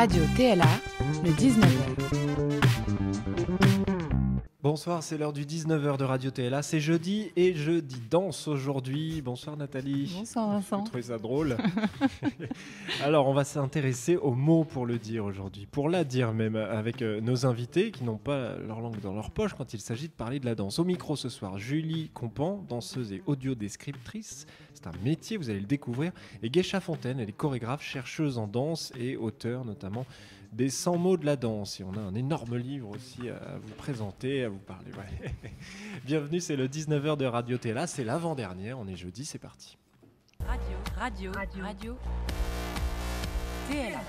Radio TLA, le 19h. Bonsoir, c'est l'heure du 19h de Radio TLA, c'est jeudi et jeudi danse aujourd'hui. Bonsoir Nathalie. Bonsoir Vincent. Vous trouvez ça drôle? Alors on va s'intéresser aux mots pour le dire aujourd'hui, pour la dire même, avec nos invités qui n'ont pas leur langue dans leur poche quand il s'agit de parler de la danse. Au micro ce soir, Julie Compan, danseuse et audio-descriptrice, c'est un métier, vous allez le découvrir, et Geisha Fontaine, elle est chorégraphe, chercheuse en danse et auteure notamment des 100 mots de la danse. Et on a un énorme livre aussi à vous présenter, à vous parler. Ouais. Bienvenue, c'est le 19h de Radio TLA, c'est l'avant-dernière, on est jeudi, c'est parti. Radio TLA.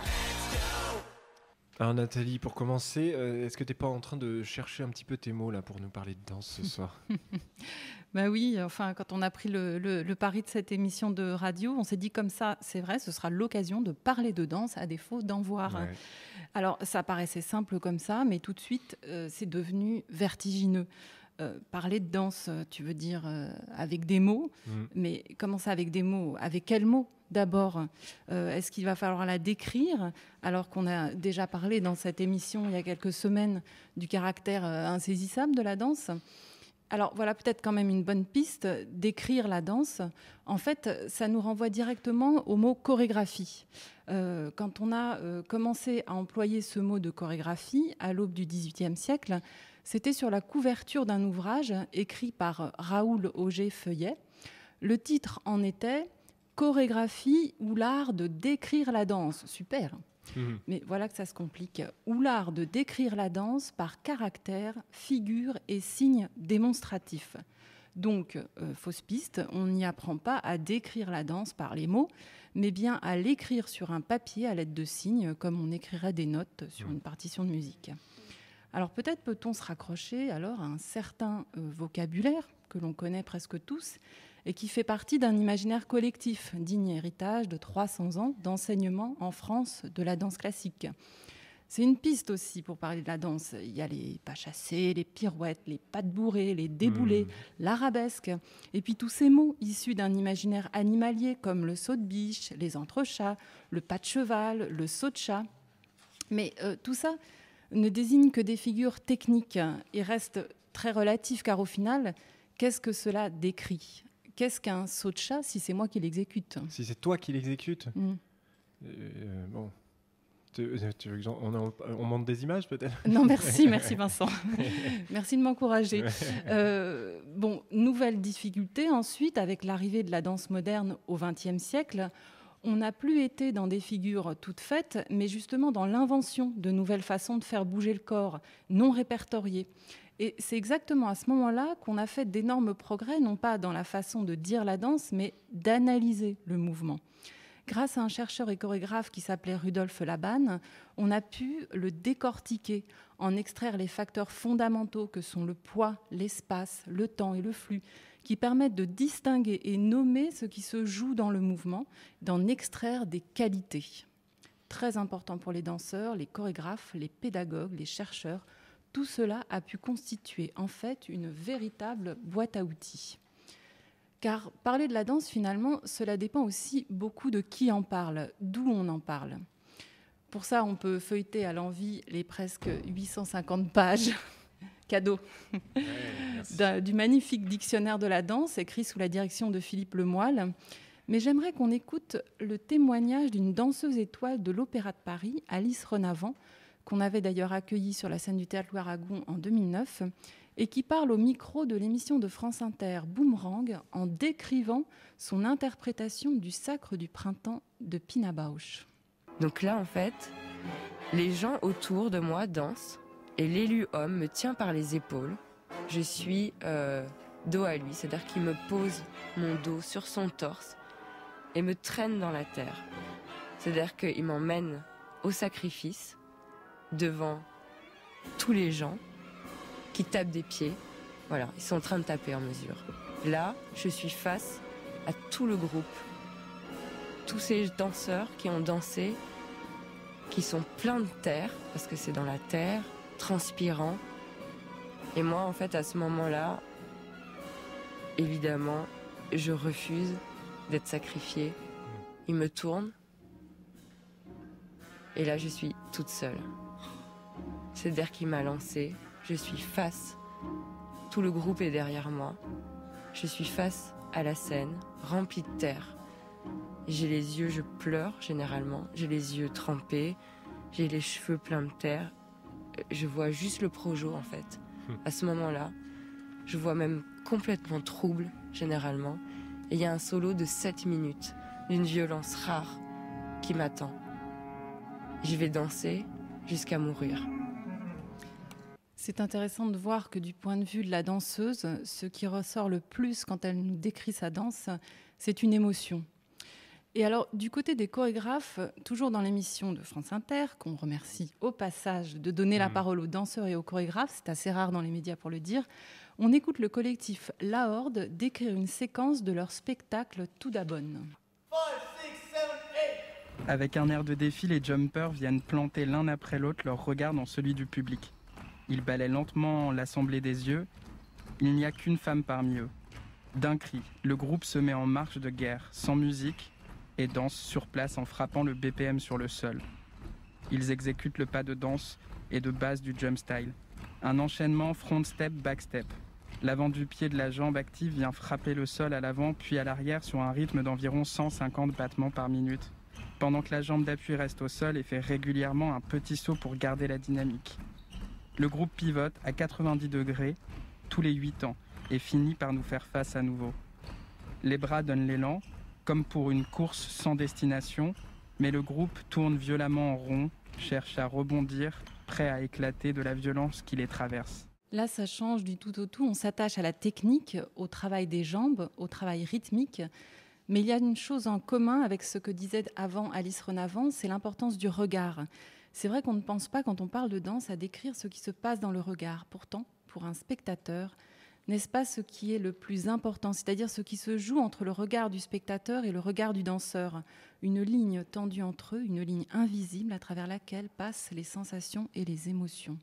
Alors Nathalie, pour commencer, est-ce que tu n'es pas en train de chercher un petit peu tes mots là pour nous parler de danse ce soir? Bah oui, enfin, quand on a pris le pari de cette émission de radio, on s'est dit comme ça, c'est vrai, ce sera l'occasion de parler de danse à défaut d'en voir. Ouais. Alors, ça paraissait simple comme ça, mais tout de suite, c'est devenu vertigineux. Parler de danse, tu veux dire avec des mots, mais comment ça avec des mots? Avec quels mots d'abord? Est-ce qu'il va falloir la décrire alors qu'on a déjà parlé dans cette émission il y a quelques semaines du caractère insaisissable de la danse? Alors voilà peut-être quand même une bonne piste, décrire la danse. En fait, ça nous renvoie directement au mot chorégraphie. Quand on a commencé à employer ce mot de chorégraphie à l'aube du XVIIIe siècle, c'était sur la couverture d'un ouvrage écrit par Raoul Auger-Feuillet. Le titre en était « Chorégraphie ou l'art de décrire la danse ». Super. Mais voilà que ça se complique. Ou l'art de décrire la danse par caractère, figure et signes démonstratifs. Donc, fausse piste, on n'y apprend pas à décrire la danse par les mots, mais bien à l'écrire sur un papier à l'aide de signes, comme on écrirait des notes sur une partition de musique. Alors peut-être peut-on se raccrocher alors à un certain vocabulaire que l'on connaît presque tous, et qui fait partie d'un imaginaire collectif, digne héritage de 300 ans d'enseignement en France de la danse classique. C'est une piste aussi pour parler de la danse. Il y a les pas chassés, les pirouettes, les pas de bourrée, les déboulés, l'arabesque, et puis tous ces mots issus d'un imaginaire animalier comme le saut de biche, les entrechats, le pas de cheval, le saut de chat. Mais tout ça ne désigne que des figures techniques et reste très relatif, car au final, qu'est-ce que cela décrit ? Qu'est-ce qu'un saut de chat si c'est moi qui l'exécute? Si c'est toi qui l'exécutes bon. Tu veux que on monte des images peut-être? Non, merci Vincent. Merci de m'encourager. Nouvelle difficulté ensuite avec l'arrivée de la danse moderne au XXe siècle. On n'a plus été dans des figures toutes faites, mais justement dans l'invention de nouvelles façons de faire bouger le corps, non répertoriées. Et c'est exactement à ce moment-là qu'on a fait d'énormes progrès, non pas dans la façon de dire la danse, mais d'analyser le mouvement. Grâce à un chercheur et chorégraphe qui s'appelait Rudolf Laban, on a pu le décortiquer, en extraire les facteurs fondamentaux que sont le poids, l'espace, le temps et le flux, qui permettent de distinguer et nommer ce qui se joue dans le mouvement, d'en extraire des qualités. Très important pour les danseurs, les chorégraphes, les pédagogues, les chercheurs. Tout cela a pu constituer en fait une véritable boîte à outils. Car parler de la danse, finalement, cela dépend aussi beaucoup de qui en parle, d'où on en parle. Pour ça, on peut feuilleter à l'envi les presque 850 pages, cadeau, du magnifique dictionnaire de la danse, écrit sous la direction de Philippe Lemoyle. Mais j'aimerais qu'on écoute le témoignage d'une danseuse étoile de l'Opéra de Paris, Alice Renavant, qu'on avait d'ailleurs accueillie sur la scène du Théâtre Louis-Aragon en 2009, et qui parle au micro de l'émission de France Inter Boomerang en décrivant son interprétation du Sacre du Printemps de Pina Bausch. Donc là, en fait, les gens autour de moi dansent et l'élu homme me tient par les épaules. Je suis dos à lui, c'est-à-dire qu'il me pose mon dos sur son torse et me traîne dans la terre. C'est-à-dire qu'il m'emmène au sacrifice devant tous les gens qui tapent des pieds. Voilà, ils sont en train de taper en mesure. Là, je suis face à tout le groupe. Tous ces danseurs qui ont dansé, qui sont pleins de terre, parce que c'est dans la terre, transpirant. Et moi, en fait, à ce moment-là, évidemment, je refuse d'être sacrifiée. Il me tourne Et là, je suis toute seule. C'est Der qui m'a lancée. Je suis face. Tout le groupe est derrière moi. Je suis face à la scène, remplie de terre. J'ai les yeux, je pleure généralement. J'ai les yeux trempés. J'ai les cheveux pleins de terre. Je vois juste le projo, en fait. À ce moment-là, je vois même complètement trouble, généralement. Et il y a un solo de 7 minutes, d'une violence rare, qui m'attend. Je vais danser jusqu'à mourir. C'est intéressant de voir que du point de vue de la danseuse, ce qui ressort le plus quand elle nous décrit sa danse, c'est une émotion. Et alors, du côté des chorégraphes, toujours dans l'émission de France Inter, qu'on remercie au passage de donner la parole aux danseurs et aux chorégraphes, c'est assez rare dans les médias pour le dire, on écoute le collectif La Horde décrire une séquence de leur spectacle Tout d'Abonne. Avec un air de défi, les jumpers viennent planter l'un après l'autre leur regard dans celui du public. Ils balaient lentement l'assemblée des yeux. Il n'y a qu'une femme parmi eux. D'un cri, le groupe se met en marche de guerre, sans musique, et danse sur place en frappant le BPM sur le sol. Ils exécutent le pas de danse et de base du jump style. Un enchaînement front step, back step. L'avant du pied de la jambe active vient frapper le sol à l'avant puis à l'arrière sur un rythme d'environ 150 battements par minute, pendant que la jambe d'appui reste au sol et fait régulièrement un petit saut pour garder la dynamique. Le groupe pivote à 90 degrés tous les 8 ans et finit par nous faire face à nouveau. Les bras donnent l'élan, comme pour une course sans destination, mais le groupe tourne violemment en rond, cherche à rebondir, prêt à éclater de la violence qui les traverse. Là, ça change du tout au tout. On s'attache à la technique, au travail des jambes, au travail rythmique. Mais il y a une chose en commun avec ce que disait avant Alice Renavant, c'est l'importance du regard. C'est vrai qu'on ne pense pas, quand on parle de danse, à décrire ce qui se passe dans le regard. Pourtant, pour un spectateur, n'est-ce pas ce qui est le plus important, c'est-à-dire ce qui se joue entre le regard du spectateur et le regard du danseur. Une ligne tendue entre eux, une ligne invisible à travers laquelle passent les sensations et les émotions.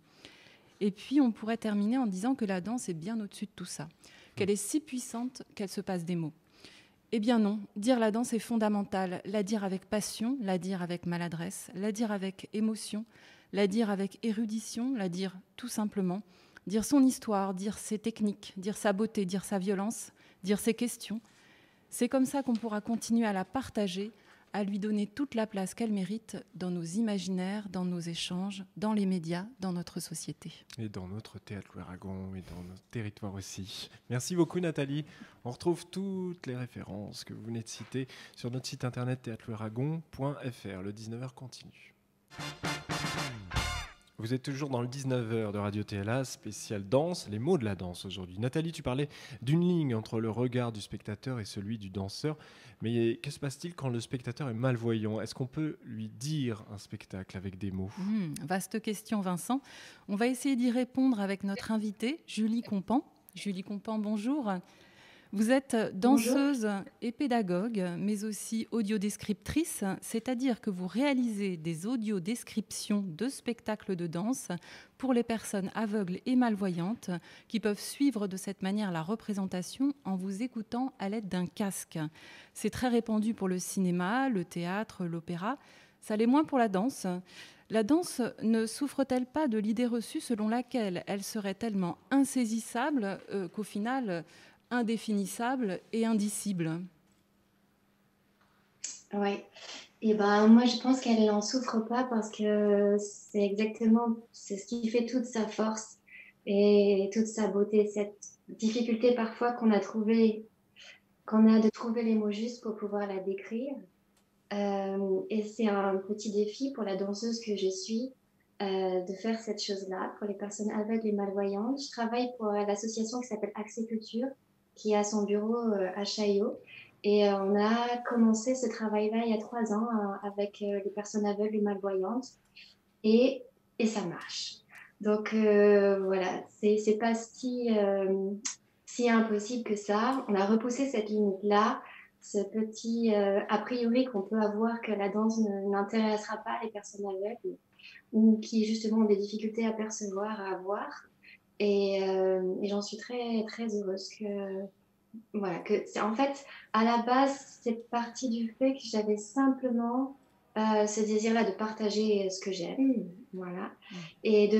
Et puis, on pourrait terminer en disant que la danse est bien au-dessus de tout ça, qu'elle est si puissante qu'elle se passe des mots. Eh bien non, dire la danse est fondamental, la dire avec passion, la dire avec maladresse, la dire avec émotion, la dire avec érudition, la dire tout simplement. Dire son histoire, dire ses techniques, dire sa beauté, dire sa violence, dire ses questions. C'est comme ça qu'on pourra continuer à la partager, à lui donner toute la place qu'elle mérite dans nos imaginaires, dans nos échanges, dans les médias, dans notre société. Et dans notre théâtre Louis Aragon et dans notre territoire aussi. Merci beaucoup Nathalie. On retrouve toutes les références que vous venez de citer sur notre site internet théâtrelouisaragon.fr. Le 19h continue. Vous êtes toujours dans le 19h de Radio TLA, spécial danse, les mots de la danse aujourd'hui. Nathalie, tu parlais d'une ligne entre le regard du spectateur et celui du danseur. Mais que se passe-t-il quand le spectateur est malvoyant ? Est-ce qu'on peut lui dire un spectacle avec des mots ? Vaste question, Vincent. On va essayer d'y répondre avec notre invitée, Julie Compan. Julie Compan, bonjour. Vous êtes danseuse et pédagogue, mais aussi audiodescriptrice, c'est-à-dire que vous réalisez des audiodescriptions de spectacles de danse pour les personnes aveugles et malvoyantes qui peuvent suivre de cette manière la représentation en vous écoutant à l'aide d'un casque. C'est très répandu pour le cinéma, le théâtre, l'opéra. Ça l'est moins pour la danse. La danse ne souffre-t-elle pas de l'idée reçue selon laquelle elle serait tellement insaisissable qu'au final indéfinissable et indicible? Oui. Et moi je pense qu'elle n'en souffre pas parce que c'est ce qui fait toute sa force et toute sa beauté, cette difficulté parfois qu'on a de trouver les mots justes pour pouvoir la décrire. Et c'est un petit défi pour la danseuse que je suis de faire cette chose-là pour les personnes aveugles et malvoyantes. Je travaille pour l'association qui s'appelle Accès Culture, qui a son bureau à Chaillot. Et on a commencé ce travail-là il y a 3 ans avec les personnes aveugles et malvoyantes. Et ça marche. Donc voilà, c'est pas si impossible que ça. On a repoussé cette limite-là, ce petit a priori qu'on peut avoir que la danse n'intéressera pas les personnes aveugles ou qui justement ont des difficultés à percevoir, à avoir. Et j'en suis très, très heureuse en fait, à la base, c'est parti du fait que j'avais simplement ce désir-là de partager ce que j'aime, voilà. Et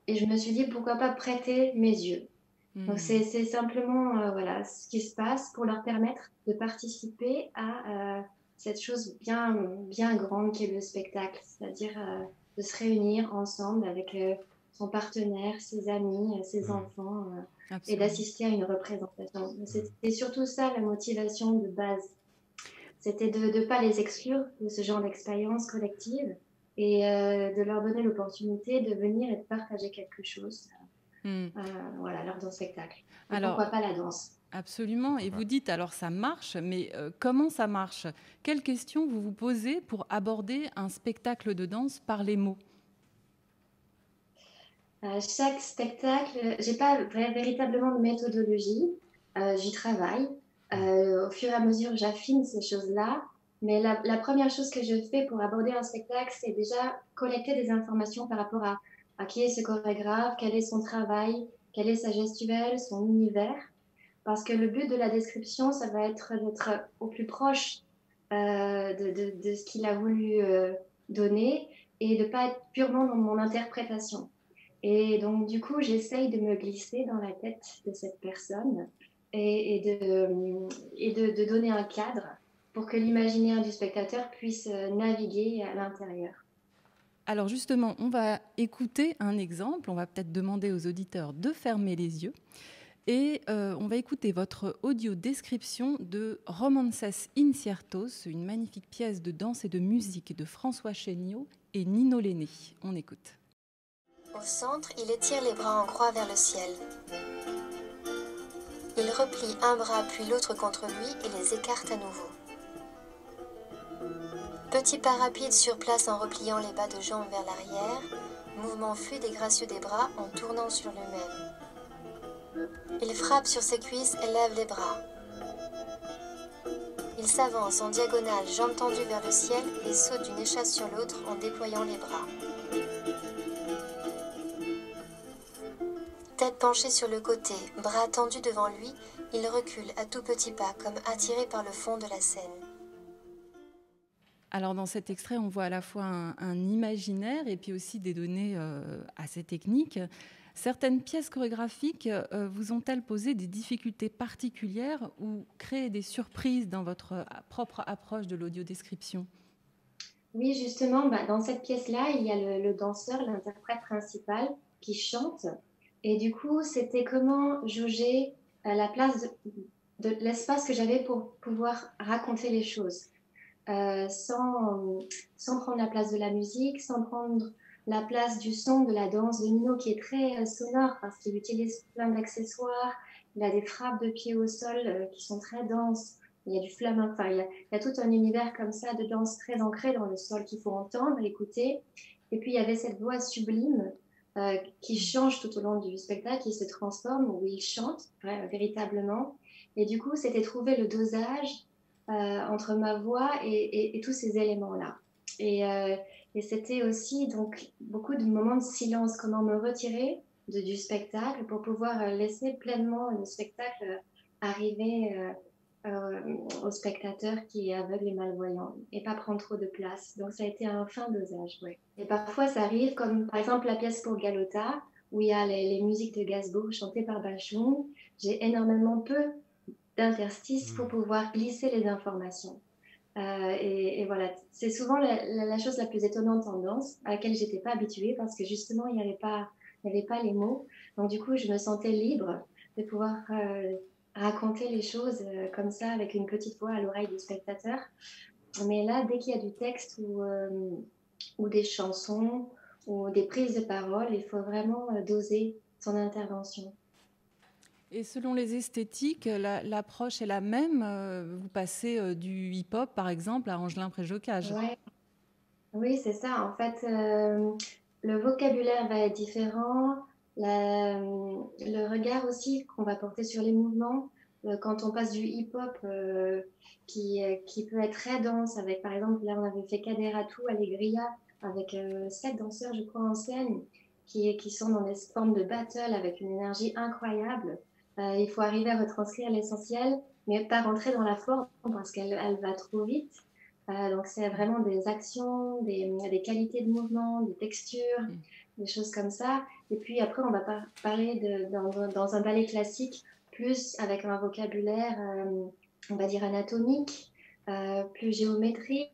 je me suis dit, pourquoi pas prêter mes yeux. Donc c'est simplement voilà, ce qui se passe pour leur permettre de participer à cette chose bien, bien grande qu'est le spectacle, c'est-à-dire de se réunir ensemble avec son partenaire, ses amis, ses enfants, et d'assister à une représentation. C'était surtout ça la motivation de base. C'était de ne pas les exclure de ce genre d'expérience collective et de leur donner l'opportunité de venir et de partager quelque chose voilà, lors d'un spectacle. Et alors, pourquoi pas la danse? Absolument. Et vous dites, alors ça marche, mais comment ça marche? Quelles questions vous vous posez pour aborder un spectacle de danse par les mots? Chaque spectacle, j'ai pas véritablement de méthodologie. J'y travaille. Au fur et à mesure, j'affine ces choses-là. Mais la première chose que je fais pour aborder un spectacle, c'est déjà collecter des informations par rapport à qui est ce chorégraphe, quel est son travail, quelle est sa gestuelle, son univers. Parce que le but de la description, ça va être d'être au plus proche de ce qu'il a voulu donner et de ne pas être purement dans mon interprétation. Et donc, du coup, j'essaye de me glisser dans la tête de cette personne et de donner un cadre pour que l'imaginaire du spectateur puisse naviguer à l'intérieur. Alors justement, on va écouter un exemple. On va peut-être demander aux auditeurs de fermer les yeux. Et on va écouter votre audio description de Romances Inciertos, une magnifique pièce de danse et de musique de François Chéniaud et Nino Lenné. On écoute. Au centre, il étire les bras en croix vers le ciel. Il replie un bras puis l'autre contre lui et les écarte à nouveau. Petit pas rapide sur place en repliant les bas de jambes vers l'arrière, mouvement fluide et gracieux des bras en tournant sur lui-même. Il frappe sur ses cuisses et lève les bras. Il s'avance en diagonale, jambes tendues vers le ciel et saute d'une échasse sur l'autre en déployant les bras. Tête penchée sur le côté, bras tendus devant lui, il recule à tout petits pas comme attiré par le fond de la scène. Alors dans cet extrait, on voit à la fois un imaginaire et puis aussi des données assez techniques. Certaines pièces chorégraphiques vous ont-elles posé des difficultés particulières ou créé des surprises dans votre propre approche de l'audiodescription? Oui, justement, dans cette pièce-là, il y a le danseur, l'interprète principal, qui chante. Et du coup, c'était comment jauger la place de l'espace que j'avais pour pouvoir raconter les choses. Sans prendre la place de la musique, sans prendre la place du son de la danse de Nino qui est très sonore parce qu'il utilise plein d'accessoires, il a des frappes de pieds au sol qui sont très denses, il y a du flamenco, enfin, il y a tout un univers comme ça de danse très ancré dans le sol qu'il faut entendre, écouter. Et puis il y avait cette voix sublime qui change tout au long du spectacle, qui se transforme, où il chante véritablement. Et du coup, c'était trouver le dosage entre ma voix et tous ces éléments-là. Et c'était aussi donc beaucoup de moments de silence, comment me retirer du spectacle pour pouvoir laisser pleinement le spectacle arriver au spectateur qui est aveugle et malvoyant et pas prendre trop de place. Donc ça a été un fin dosage, oui. Et parfois ça arrive, comme par exemple la pièce pour Galota, où il y a les musiques de Gainsbourg chantées par Bachung. J'ai énormément peu d'interstices pour pouvoir glisser les informations. Et voilà, c'est souvent la chose la plus étonnante en danse, à laquelle j'étais pas habituée parce que justement il n'y avait pas les mots. Donc du coup, je me sentais libre de pouvoir raconter les choses comme ça avec une petite voix à l'oreille du spectateur. Mais là, dès qu'il y a du texte ou des chansons ou des prises de parole, il faut vraiment doser son intervention. Et selon les esthétiques, l'approche est la même. Vous passez du hip-hop, par exemple, à Angelin Préjocage. Ouais. Oui, c'est ça. En fait, le vocabulaire va être différent. Le regard aussi qu'on va porter sur les mouvements. Quand on passe du hip-hop qui peut être très dense, avec par exemple, là on avait fait Kaderatou, Alegria, avec 7 danseurs, je crois, en scène, qui sont dans des formes de battle avec une énergie incroyable. Il faut arriver à retranscrire l'essentiel, mais pas rentrer dans la forme parce qu'elle va trop vite. Donc, c'est vraiment des actions, des qualités de mouvement, des textures, des choses comme ça. Et puis après, on va parler dans un ballet classique, plus avec un vocabulaire, on va dire anatomique, plus géométrique,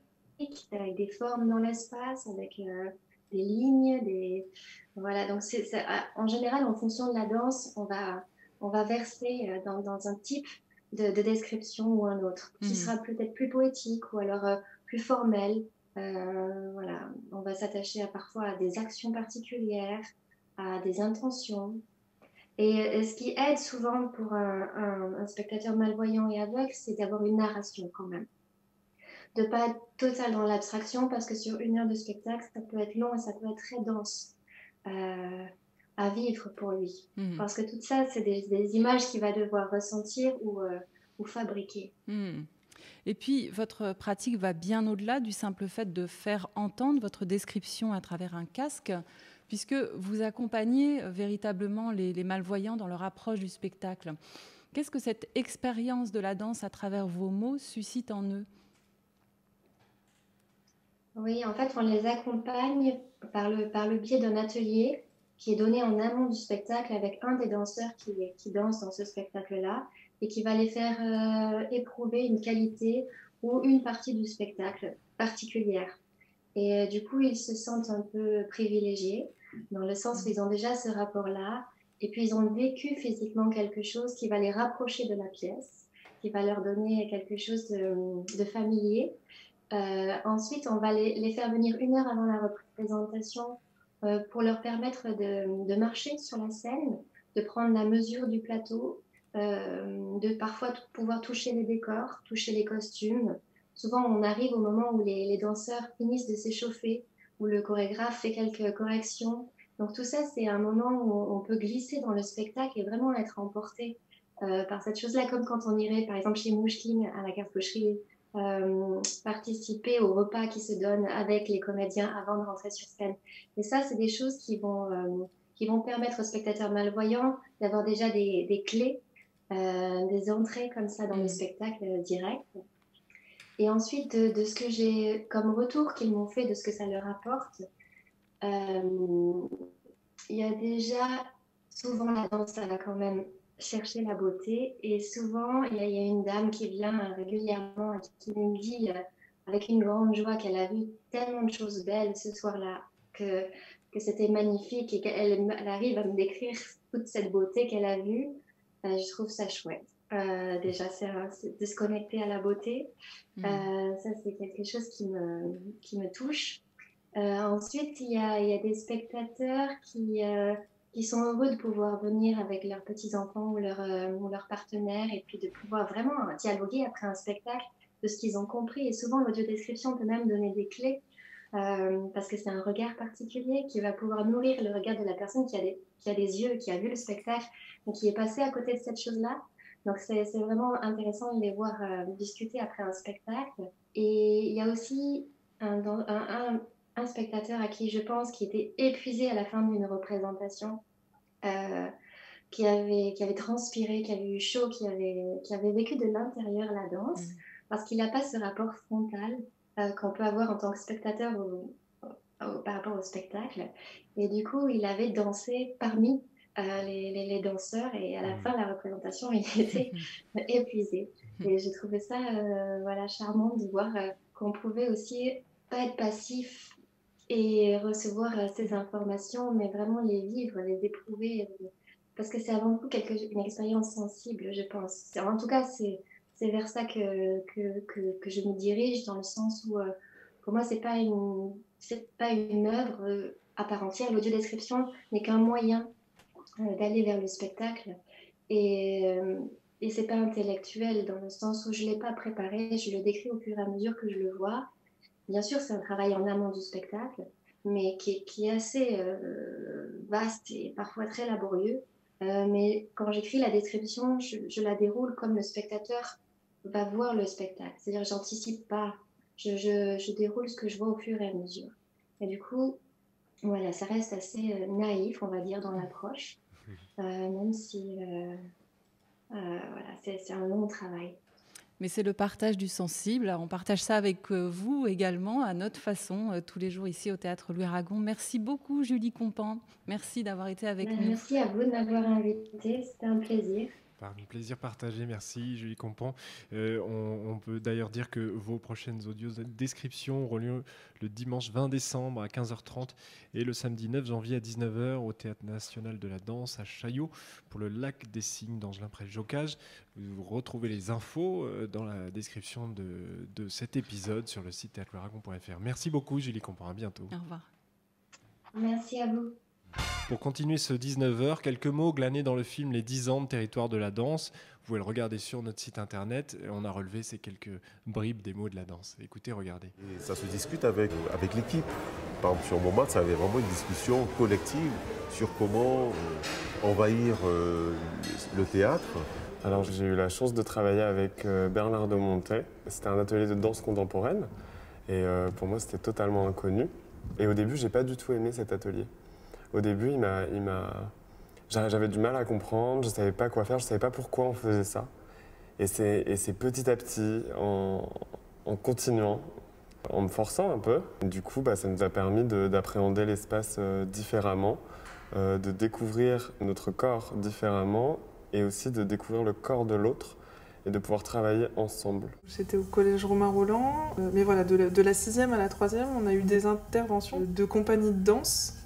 avec des formes dans l'espace, avec des lignes, voilà. Donc, en général, en fonction de la danse, on va verser dans un type de description ou un autre, qui sera peut-être plus poétique ou alors plus formel. Voilà. On va s'attacher parfois à des actions particulières, à des intentions. Et ce qui aide souvent pour un spectateur malvoyant et aveugle, c'est d'avoir une narration quand même. De ne pas être total dans l'abstraction, parce que sur 1 heure de spectacle, ça peut être long et ça peut être très dense à vivre pour lui. Parce que tout ça, c'est des images qu'il va devoir ressentir ou fabriquer. Et puis, votre pratique va bien au-delà du simple fait de faire entendre votre description à travers un casque, puisque vous accompagnez véritablement les malvoyants dans leur approche du spectacle. Qu'est-ce que cette expérience de la danse à travers vos mots suscite en eux ? Oui, en fait, on les accompagne par le biais d'un atelier qui est donné en amont du spectacle avec un des danseurs qui danse dans ce spectacle-là et qui va les faire éprouver une qualité ou une partie du spectacle particulière. Et du coup, ils se sentent un peu privilégiés dans le sens où ils ont déjà ce rapport-là et puis ils ont vécu physiquement quelque chose qui va les rapprocher de la pièce, qui va leur donner quelque chose de familier. Ensuite, on va les faire venir 1 heure avant la représentation pour leur permettre de marcher sur la scène, de prendre la mesure du plateau, de parfois pouvoir toucher les décors, toucher les costumes. Souvent, on arrive au moment où les danseurs finissent de s'échauffer, où le chorégraphe fait quelques corrections. Donc tout ça, c'est un moment où on peut glisser dans le spectacle et vraiment être emporté par cette chose-là, comme quand on irait, par exemple, chez Mouchkine à la cartoucherie, participer au repas qui se donne avec les comédiens avant de rentrer sur scène. Et ça, c'est des choses qui vont permettre aux spectateurs malvoyants d'avoir déjà des clés, des entrées comme ça dans le spectacle direct. Et ensuite, de ce que j'ai comme retour qu'ils m'ont fait, de ce que ça leur apporte, il y a déjà, souvent la danse, ça va quand même chercher la beauté. Et souvent, il y a une dame qui vient régulièrement et qui me dit avec une grande joie qu'elle a vu tellement de choses belles ce soir-là, que c'était magnifique et qu'elle arrive à me décrire toute cette beauté qu'elle a vue. Je trouve ça chouette. Déjà, c'est de se connecter à la beauté. Ça, c'est quelque chose qui me touche. Ensuite, il y a des spectateurs qui sont heureux de pouvoir venir avec leurs petits-enfants ou leurs partenaires et puis de pouvoir vraiment dialoguer après un spectacle de ce qu'ils ont compris. Et souvent, l'audiodescription peut même donner des clés parce que c'est un regard particulier qui va pouvoir nourrir le regard de la personne qui a des yeux, qui a vu le spectacle et qui est passé à côté de cette chose-là. Donc, c'est vraiment intéressant de les voir discuter après un spectacle. Et il y a aussi un spectateur à qui je pense qui était épuisé à la fin d'une représentation, qui avait transpiré, qui avait eu chaud, qui avait vécu de l'intérieur la danse, parce qu'il n'a pas ce rapport frontal qu'on peut avoir en tant que spectateur par rapport au spectacle. Et du coup, il avait dansé parmi les danseurs et à la fin de la représentation, il était épuisé. Et j'ai trouvé ça charmant de voir qu'on pouvait aussi pas être passif et recevoir ces informations, mais vraiment les vivre, les éprouver, parce que c'est avant tout une expérience sensible, je pense. En tout cas, c'est vers ça que je me dirige, dans le sens où, pour moi, c'est pas une œuvre à part entière. L'audiodescription n'est qu'un moyen d'aller vers le spectacle, et c'est pas intellectuel, dans le sens où je l'ai pas préparé, je le décris au fur et à mesure que je le vois. Bien sûr, c'est un travail en amont du spectacle, mais qui est assez vaste et parfois très laborieux. Mais quand j'écris la description, je la déroule comme le spectateur va voir le spectacle. C'est-à-dire, j'anticipe pas. Je déroule ce que je vois au fur et à mesure. Et du coup, voilà, ça reste assez naïf, on va dire, dans l'approche, même si c'est un long travail. Mais c'est le partage du sensible. Alors, on partage ça avec vous également, à notre façon, tous les jours ici au Théâtre Louis Aragon. Merci beaucoup, Julie Compan. Merci d'avoir été avec nous. Merci à vous de m'avoir invitée, c'était un plaisir. Un plaisir partagé, merci Julie Compan. On peut d'ailleurs dire que vos prochaines audios descriptions auront lieu le dimanche 20 décembre à 15h30 et le samedi 9 janvier à 19h au Théâtre National de la Danse à Chaillot pour le Lac des Cygnes d'Angelin-près-Jocage. Vous retrouvez les infos dans la description de cet épisode sur le site théâtrelouisaragon.fr. Merci beaucoup Julie Compan, à bientôt. Au revoir. Merci à vous. Pour continuer ce 19h, quelques mots glanés dans le film Les 10 ans de territoire de la danse. Vous pouvez le regarder sur notre site internet. On a relevé ces quelques bribes des mots de la danse. Écoutez, regardez. Et ça se discute avec l'équipe. Par exemple, sur Montmartre, ça avait vraiment une discussion collective sur comment envahir le théâtre. Alors j'ai eu la chance de travailler avec Bernard de Montet. C'était un atelier de danse contemporaine. Et pour moi, c'était totalement inconnu. Et au début, j'ai pas du tout aimé cet atelier. Au début, j'avais du mal à comprendre, je ne savais pas quoi faire, je ne savais pas pourquoi on faisait ça. Et c'est petit à petit, en continuant, en me forçant un peu. Du coup, ça nous a permis d'appréhender l'espace différemment, de découvrir notre corps différemment et aussi de découvrir le corps de l'autre et de pouvoir travailler ensemble. J'étais au collège Romain Rolland, mais voilà, de la 6e à la 3e, on a eu des interventions de compagnies de danse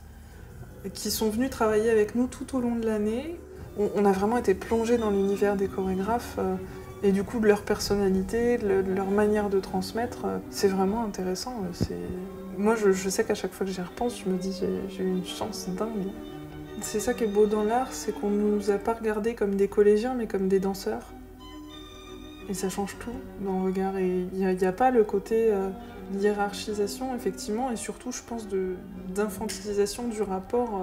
qui sont venus travailler avec nous tout au long de l'année. On a vraiment été plongés dans l'univers des chorégraphes et du coup de leur personnalité, de leur manière de transmettre. C'est vraiment intéressant. Moi, je sais qu'à chaque fois que j'y repense, je me dis j'ai eu une chance dingue. C'est ça qui est beau dans l'art, c'est qu'on ne nous a pas regardés comme des collégiens, mais comme des danseurs. Et ça change tout dans le regard. Et il n'y a pas le côté hiérarchisation, effectivement, et surtout, je pense, d'infantilisation du rapport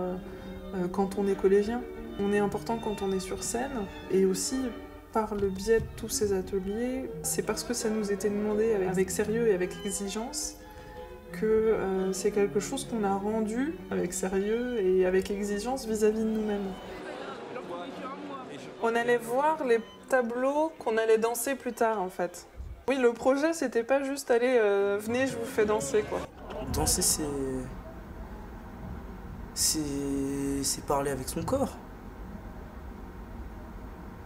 quand on est collégien. On est important quand on est sur scène, et aussi, par le biais de tous ces ateliers, c'est parce que ça nous était demandé avec sérieux et avec exigence que c'est quelque chose qu'on a rendu avec sérieux et avec exigence vis-à-vis de nous-mêmes. On allait voir les tableaux qu'on allait danser plus tard, en fait. Oui, le projet, c'était pas juste aller venez, je vous fais danser, quoi. Danser, c'est parler avec son corps.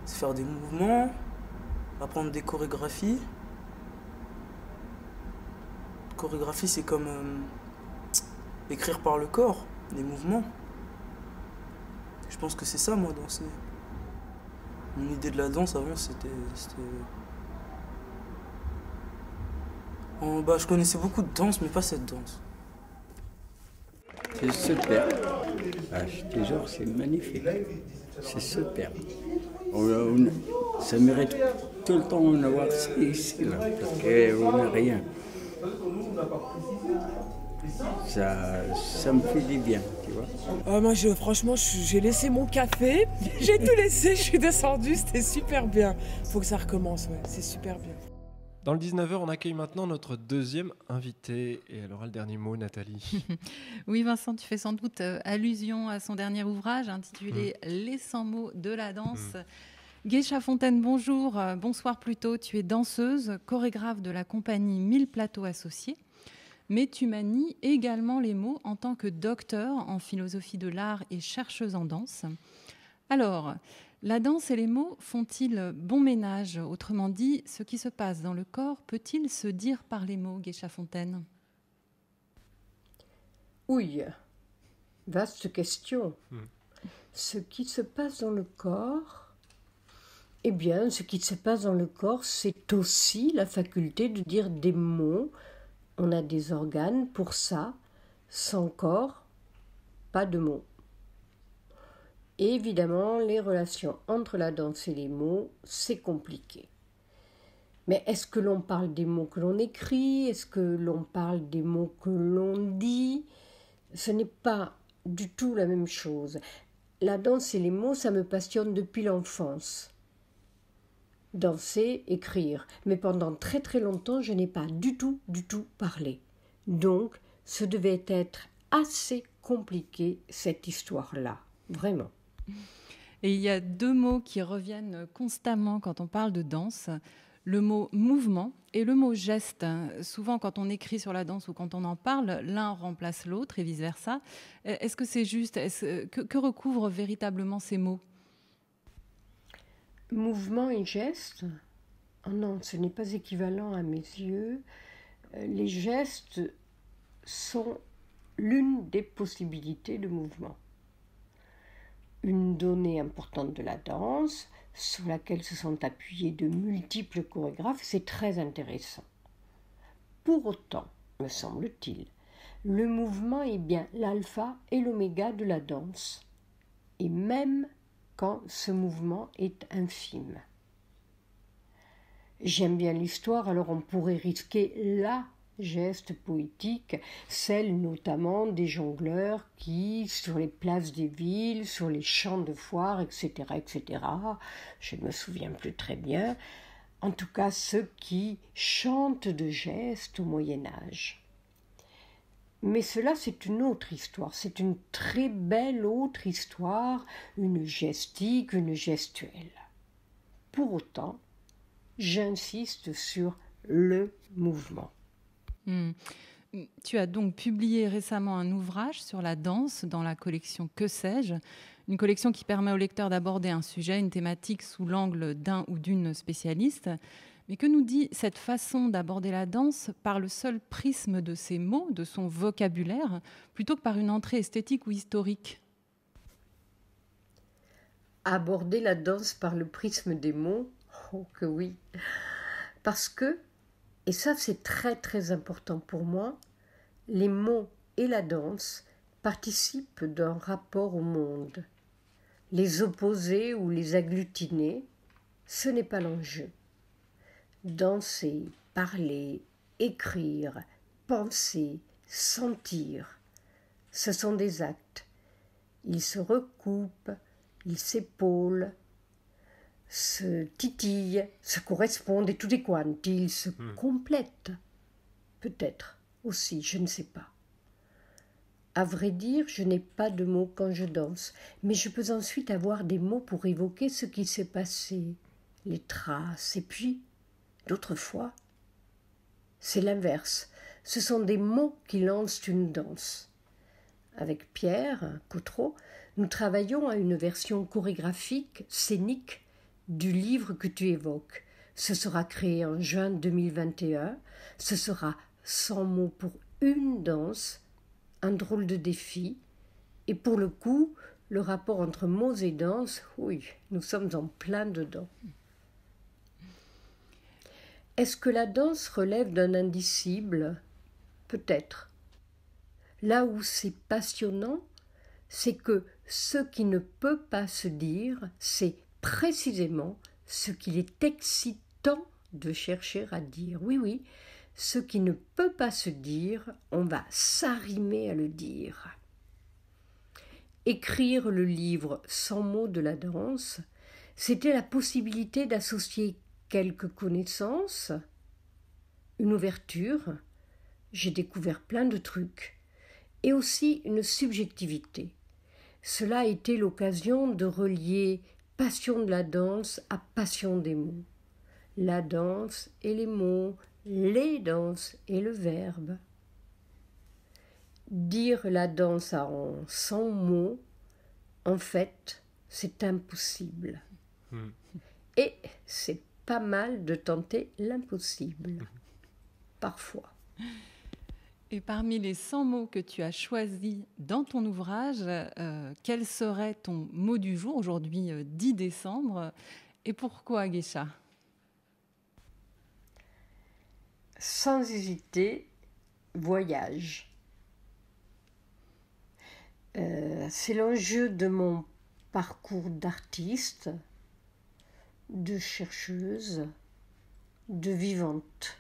C'est faire des mouvements, apprendre des chorégraphies. Chorégraphie, c'est comme écrire par le corps, des mouvements. Je pense que c'est ça, moi, danser. Mon idée de la danse avant, c'était... je connaissais beaucoup de danse, mais pas cette danse. C'est super. Je te jure, c'est magnifique. C'est super. Ça mérite tout le temps d'en avoir ici, là, parce qu'on n'a rien. Ça me fait du bien, tu vois. Moi, franchement, j'ai laissé mon café, j'ai tout laissé, je suis descendue, c'était super bien. Faut que ça recommence, ouais, c'est super bien. Dans le 19h, on accueille maintenant notre deuxième invité. Et elle aura le dernier mot, Nathalie. Oui, Vincent, tu fais sans doute allusion à son dernier ouvrage intitulé Les 100 mots de la danse. Geisha Fontaine, bonjour. Bonsoir plutôt. Tu es danseuse, chorégraphe de la compagnie 1000 Plateaux Associés. Mais tu manies également les mots en tant que docteur en philosophie de l'art et chercheuse en danse. Alors, la danse et les mots font-ils bon ménage ? Autrement dit, ce qui se passe dans le corps peut-il se dire par les mots, Geisha Fontaine ? Oui, vaste question. Ce qui se passe dans le corps, eh bien, ce qui se passe dans le corps, c'est aussi la faculté de dire des mots. On a des organes pour ça. Sans corps, pas de mots. Et évidemment, les relations entre la danse et les mots, c'est compliqué. Mais est-ce que l'on parle des mots que l'on écrit ? Est-ce que l'on parle des mots que l'on dit ? Ce n'est pas du tout la même chose. La danse et les mots, ça me passionne depuis l'enfance. Danser, écrire. Mais pendant très très longtemps, je n'ai pas du tout parlé. Donc, ce devait être assez compliqué, cette histoire-là. Vraiment. Et il y a deux mots qui reviennent constamment quand on parle de danse, le mot mouvement et le mot geste. Souvent, quand on écrit sur la danse ou quand on en parle, l'un remplace l'autre et vice-versa. Est-ce que c'est juste? Que recouvrent véritablement ces mots? Mouvement et geste? Oh non, ce n'est pas équivalent à mes yeux. Les gestes sont l'une des possibilités de mouvement. Une donnée importante de la danse, sur laquelle se sont appuyés de multiples chorégraphes, c'est très intéressant. Pour autant, me semble-t-il, le mouvement est bien l'alpha et l'oméga de la danse, et même quand ce mouvement est infime. J'aime bien l'histoire, alors on pourrait risquer la geste poétique, celle notamment des jongleurs qui, sur les places des villes, sur les champs de foire, etc., je ne me souviens plus très bien, en tout cas ceux qui chantent de gestes au Moyen-Âge. Mais cela, c'est une autre histoire, c'est une très belle autre histoire, une gestique, une gestuelle. Pour autant, j'insiste sur le mouvement. Tu as donc publié récemment un ouvrage sur la danse dans la collection Que sais-je, une collection qui permet au lecteur d'aborder un sujet, une thématique sous l'angle d'un ou d'une spécialiste. Mais que nous dit cette façon d'aborder la danse par le seul prisme de ses mots, de son vocabulaire, plutôt que par une entrée esthétique ou historique? Aborder la danse par le prisme des mots? Oh que oui. Parce que, et ça c'est très très important pour moi, les mots et la danse participent d'un rapport au monde. Les opposer ou les agglutiner, ce n'est pas l'enjeu. Danser, parler, écrire, penser, sentir, ce sont des actes. Ils se recoupent, ils s'épaulent, se titillent, se correspondent et tout est quanti, ils se complètent. Peut-être aussi, je ne sais pas. À vrai dire, je n'ai pas de mots quand je danse, mais je peux ensuite avoir des mots pour évoquer ce qui s'est passé, les traces, et puis, d'autres fois, c'est l'inverse. Ce sont des mots qui lancent une danse. Avec Pierre Cotreau, nous travaillons à une version chorégraphique, scénique, du livre que tu évoques. Ce sera créé en juin 2021. Ce sera 100 mots pour une danse, un drôle de défi. Et pour le coup, le rapport entre mots et danse, oui, nous sommes en plein dedans. Est-ce que la danse relève d'un indicible? Peut-être. Là où c'est passionnant, c'est que ce qui ne peut pas se dire, c'est précisément ce qu'il est excitant de chercher à dire. Oui, oui, ce qui ne peut pas se dire, on va s'arrimer à le dire. Écrire le livre 100 mots de la danse, c'était la possibilité d'associer quelques connaissances, une ouverture, j'ai découvert plein de trucs, et aussi une subjectivité. Cela a été l'occasion de relier passion de la danse à passion des mots. La danse et les mots, les danses et le verbe. Dire la danse en 100 mots, en fait, c'est impossible. Et c'est pas mal de tenter l'impossible, parfois. Et parmi les 100 mots que tu as choisis dans ton ouvrage, quel serait ton mot du jour, aujourd'hui 10 décembre, et pourquoi, Guécha? Sans hésiter, voyage. C'est l'enjeu de mon parcours d'artiste, de chercheuse, de vivante.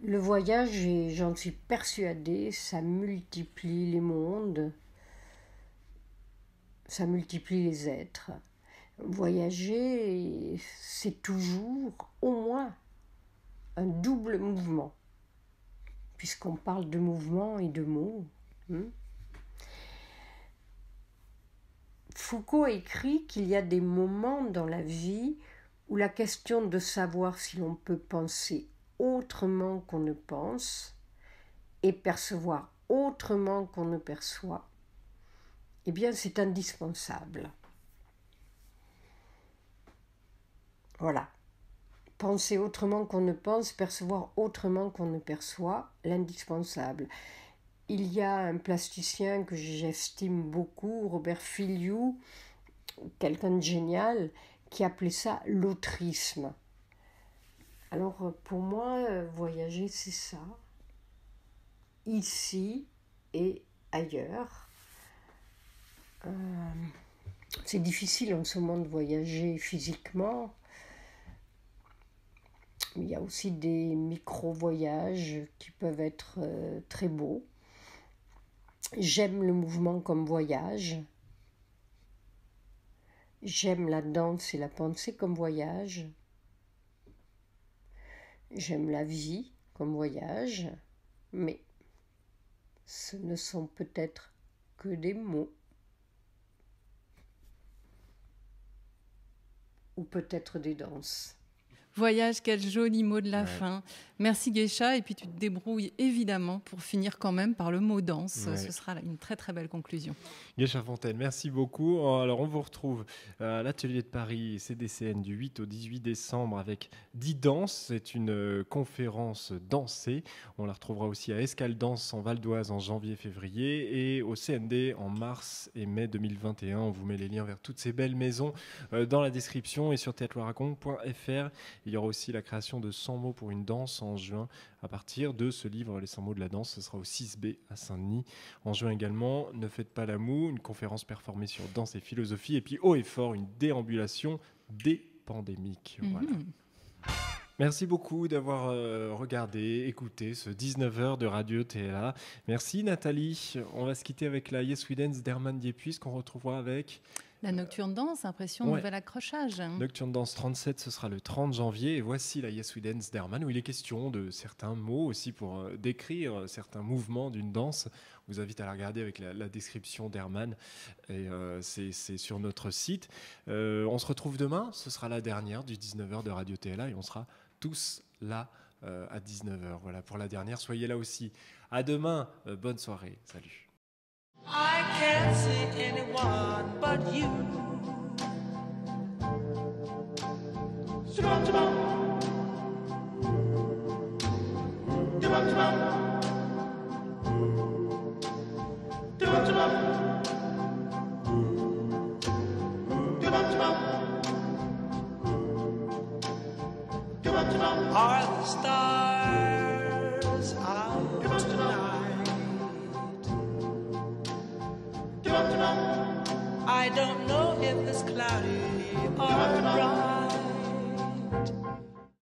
Le voyage, et j'en suis persuadée, ça multiplie les mondes, ça multiplie les êtres. Voyager, c'est toujours au moins un double mouvement, puisqu'on parle de mouvement et de mots. Foucault écrit qu'il y a des moments dans la vie où la question de savoir si l'on peut penser autrement qu'on ne pense et percevoir autrement qu'on ne perçoit, eh bien c'est indispensable. Voilà. Penser autrement qu'on ne pense, percevoir autrement qu'on ne perçoit, l'indispensable. Il y a un plasticien que j'estime beaucoup, Robert Filliou, quelqu'un de génial, qui appelait ça l'autrisme. Alors pour moi, voyager, c'est ça. Ici et ailleurs. C'est difficile en ce moment de voyager physiquement. Il y a aussi des micro-voyages qui peuvent être très beaux. J'aime le mouvement comme voyage. J'aime la danse et la pensée comme voyage. J'aime la vie comme voyage, mais ce ne sont peut-être que des mots. Ou peut-être des danses. Voyage, quel joli mot de la fin. Merci Geisha, et puis tu te débrouilles évidemment pour finir quand même par le mot danse. Ouais. Ce sera une très très belle conclusion. Geisha Fontaine, merci beaucoup. Alors on vous retrouve à l'atelier de Paris CDCN du 8 au 18 décembre avec 10 danses. C'est une conférence dansée. On la retrouvera aussi à Escale Danse en Val d'Oise en janvier-février et au CND en mars et mai 2021. On vous met les liens vers toutes ces belles maisons dans la description et sur théâtre-loiraconte.fr. Il y aura aussi la création de 100 mots pour une danse en juin à partir de ce livre, Les 100 mots de la danse. Ce sera au 6B à Saint-Denis. En juin également, Ne faites pas la moue, une conférence performée sur danse et philosophie. Et puis haut et fort, une déambulation dépandémique. Voilà. Merci beaucoup d'avoir regardé, écouté ce 19h de Radio TLA. Merci Nathalie. On va se quitter avec la Yes We Dance d'Herman Diepuis qu'on retrouvera avec... La Nocturne Danse, impression nouvel accrochage. Nocturne Danse 37, ce sera le 30 janvier. Et voici la Yes We Dance d'Herman, où il est question de certains mots aussi pour décrire certains mouvements d'une danse. Je vous invite à la regarder avec la description d'Herman. Et c'est sur notre site. On se retrouve demain. Ce sera la dernière du 19h de Radio TLA. Et on sera tous là à 19h. Voilà pour la dernière. Soyez là aussi. À demain. Bonne soirée. Salut. I can't see anyone but you. Are the stars out tonight? I don't know if it's cloudy or bright.